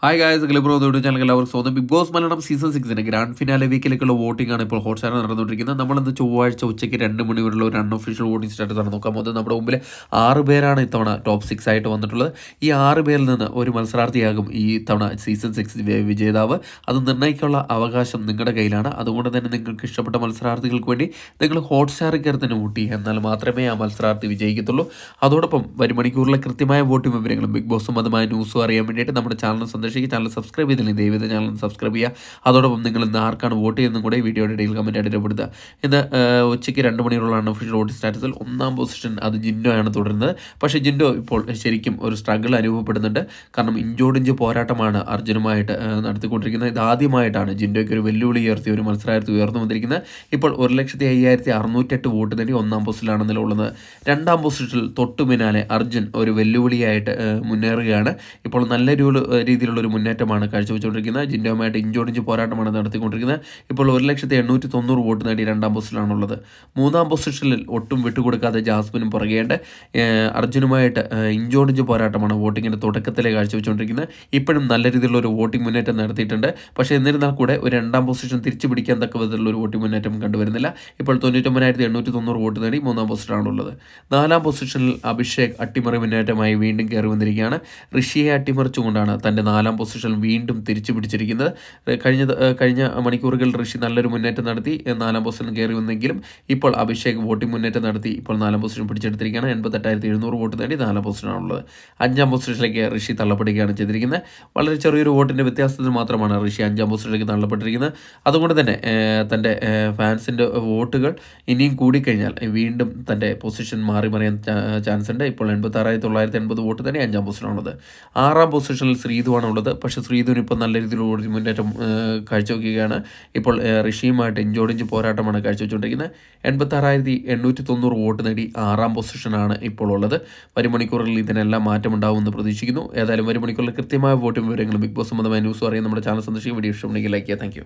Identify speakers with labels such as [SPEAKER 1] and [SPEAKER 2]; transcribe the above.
[SPEAKER 1] Hi guys, ഗ്ലിബ്രോ YouTube channel എല്ലാവർക്കും സ്വാഗതം. Bigg Boss Malayalam season 6 grand finale വീക്കിലേക്കുള്ള വോട്ടിംഗ് ആണ് ഇപ്പോൾ ഹോട്ട്സ്റ്റാറിൽ നടന്നുകൊണ്ടിരിക്കുന്നത്. നമ്മളിന്ന് ചൊവ്വാഴ്ച ഉച്ചയ്ക്ക് 2 മണി വരെയുള്ള ഒരു അൺഒഫീഷ്യൽ വോട്ടിംഗ് സ്റ്റാറ്റസ് ആണ് നോക്കാൻ പോകുന്നത്. നമ്മുടെ മുമ്പിൽ 6 പേരാണ് ഇത്തവണ ടോപ്പ് 6 ആയിട്ട് വന്നിട്ടുള്ളത്. ഈ 6 പേരിൽ നിന്ന് ഒരു മത്സരാർത്ഥിയാകും ഈ തവണ സീസൺ 6 വിജേതാവ്. അത് നിർണ്ണയിക്കാനുള്ള അവകാശം നിങ്ങളുടെ കയ്യിലാണ്. അതുകൊണ്ട് തന്നെ നിങ്ങൾക്ക് ഇഷ്ടപ്പെട്ട മത്സരാർത്ഥികൾക്ക് വേണ്ടി നിങ്ങൾ ഹോട്ട്സ്റ്റാറിൽ കയറി തന്നെ വോട്ട് ചെയ്യുക. എന്നാൽ മാത്രമേ ആ മത്സരാർത്ഥി വിജയിക്കത്തുള്ളൂ. അതോടൊപ്പം വരും മണിക്കൂറിലെ കൃത്യമായ വോട്ടിംഗ് വിവരങ്ങളും ബിഗ് ബോസും അതുമായ ന്യൂസും അറിയാൻ വേണ്ടിയിട്ട് നമ്മുടെ ചാനൽ സന്ദർശിക്കുക. ചാനൽ സബ്സ്ക്രൈബ് ചെയ്തില്ലെങ്കിൽ ദയവേത് ചാനൽ സബ്സ്ക്രൈബ് ചെയ്യുക. അതോടൊപ്പം നിങ്ങൾ ഇന്ന് ആർക്കാണ് വോട്ട് ചെയ്യുന്നതും കൂടെ വീഡിയോയുടെ ഇടയിൽ കമൻറ്റ് ആയിട്ട് ഇടപെടുത്തുക. ഇന്ന് ഉച്ചയ്ക്ക് 2 മണിയുള്ള അൺഒഫീഷ്യൽ വോട്ടിംഗ് സ്റ്റാറ്റസിൽ 1-ാം പൊസിഷൻ അത് ജിൻഡോയാണ് തുടരുന്നത്. പക്ഷേ ജിൻഡോ ഇപ്പോൾ ശരിക്കും ഒരു സ്ട്രഗിൾ അനുഭവപ്പെടുന്നുണ്ട്. കാരണം ഇഞ്ചോടിഞ്ച് പോരാട്ടമാണ് അർജുനുമായിട്ട് നടത്തിക്കൊണ്ടിരിക്കുന്നത്. ഇതാദ്യമായിട്ടാണ് ജിൻഡോയ്ക്ക് ഒരു വെല്ലുവിളി ഉയർത്തിയ ഒരു മത്സരാർത്ഥി ഉയർന്നു വന്നിരിക്കുന്നത്. ഇപ്പോൾ 1,05,608 വോട്ട് നേടി 1-ാം പൊസിഷനിലാണ് നിലകൊള്ളുന്നത്. 2-ാം പൊസിഷനിൽ തൊട്ടു പിന്നാലെ അർജുൻ ഒരു വെല്ലുവിളിയായിട്ട് മുന്നേറുകയാണ്. ഇപ്പോൾ നല്ല രീതിയിലുള്ള ഒരു മുന്നേറ്റമാണ് കാഴ്ചവെച്ചുകൊണ്ടിരിക്കുന്നത്. ജിൻഡോയുമായിട്ട് ഇഞ്ചോടിഞ്ച് പോരാട്ടമാണ് നടത്തിക്കൊണ്ടിരിക്കുന്നത്. ഇപ്പോൾ 1,08,90 വോട്ട് നേടി 2-ാം പൊസിഷനിലാണുള്ളത്. 3-ാം പൊസിഷനിൽ ഒട്ടും വിട്ടുകൊടുക്കാതെ ജാസ്മിനും പുറകേണ്ട് അർജുനുമായിട്ട് ഇഞ്ചോടിഞ്ച് പോരാട്ടമാണ് വോട്ടിങ്ങിൻ്റെ തുടക്കത്തിലെ കാഴ്ചവെച്ചുകൊണ്ടിരിക്കുന്നത്. ഇപ്പോഴും നല്ല രീതിയിലുള്ള ഒരു വോട്ടിംഗ് മുന്നേറ്റം നടത്തിയിട്ടുണ്ട്. പക്ഷേ എന്നിരുന്നാൽ കൂടെ ഒരു 2-ാം പൊസിഷൻ തിരിച്ചു പിടിക്കാൻ തക്ക വിധത്തിലുള്ള ഒരു വോട്ടിംഗ് മുന്നേറ്റം കണ്ടുവരുന്നില്ല. ഇപ്പോൾ 99,890 വോട്ട് നേടി 3-ാം പൊസിഷനാണുള്ളത്. 4-ാം പൊസിഷനിൽ അഭിഷേക് അട്ടിമറി മുന്നേറ്റമായി വീണ്ടും കയറി വന്നിരിക്കുകയാണ്. ഋഷിയെ അട്ടിമറിച്ചുകൊണ്ടാണ് തൻ്റെ 4-ാം പൊസിഷൻ വീണ്ടും തിരിച്ചു പിടിച്ചിരിക്കുന്നത്. കഴിഞ്ഞ മണിക്കൂറുകളിൽ ഋഷി നല്ലൊരു മുന്നേറ്റം നടത്തി 4-ാം പൊസിഷൻ കയറി വന്നെങ്കിലും ഇപ്പോൾ അഭിഷേക് വോട്ടിംഗ് മുന്നേറ്റം നടത്തി ഇപ്പോൾ 4-ാം പൊസിഷൻ പിടിച്ചെടുത്തിരിക്കുകയാണ്. 88,700 വോട്ട് നേടി 4-ാം പൊസിഷനാണുള്ളത്. 5-ാം പൊസിഷനിലേക്ക് ഋഷി തള്ളപ്പെടുകയാണ് ചെയ്തിരിക്കുന്നത്. വളരെ ചെറിയൊരു വോട്ടിൻ്റെ വ്യത്യാസത്തിൽ മാത്രമാണ് ഋഷി 5-ാം പൊസിഷനിലേക്ക് തള്ളപ്പെട്ടിരിക്കുന്നത്. അതുകൊണ്ട് തന്നെ തൻ്റെ ഫാൻസിൻ്റെ വോട്ടുകൾ ഇനിയും കൂടിക്കഴിഞ്ഞാൽ വീണ്ടും തൻ്റെ പൊസിഷൻ മാറി മറിയാൻ ചാൻസ് ഉണ്ട്. ഇപ്പോൾ 86,980 വോട്ട് നേടി 5-ാം പൊസിഷനാണുള്ളത്. 6-ാം പൊസിഷനിൽ ശ്രീധുവാണ് ഉള്ളത്. പക്ഷേ ശ്രീധുവിന് ഇപ്പോൾ നല്ല രീതിയിലുള്ള മുന്നേറ്റം കാഴ്ചവെക്കുകയാണ്. ഇപ്പോൾ ഋഷിയുമായിട്ട് ഇഞ്ചോടിഞ്ച് പോരാട്ടമാണ് കാഴ്ചവെച്ചുകൊണ്ടിരിക്കുന്നത്. 86,890 വോട്ട് നേടി 6-ാം പൊസിഷനാണ് ഇപ്പോൾ ഉള്ളത്. വരും മണിക്കൂറുകളിൽ ഇതിനെല്ലാം മാറ്റമുണ്ടാകുമെന്ന് പ്രതീക്ഷിക്കുന്നു. ഏതായാലും വരും മണിക്കൂറിൽ കൃത്യമായ വോട്ടും വിവരങ്ങളും ബിഗ് ബോസ് സംബന്ധമായ ന്യൂസും അറിയാൻ നമ്മുടെ ചാനൽ സന്ദർശിക്കുക. വീഡിയോ ഇഷ്ടമുണ്ടെങ്കിൽ ലൈക്ക് ചെയ്യുക. താങ്ക്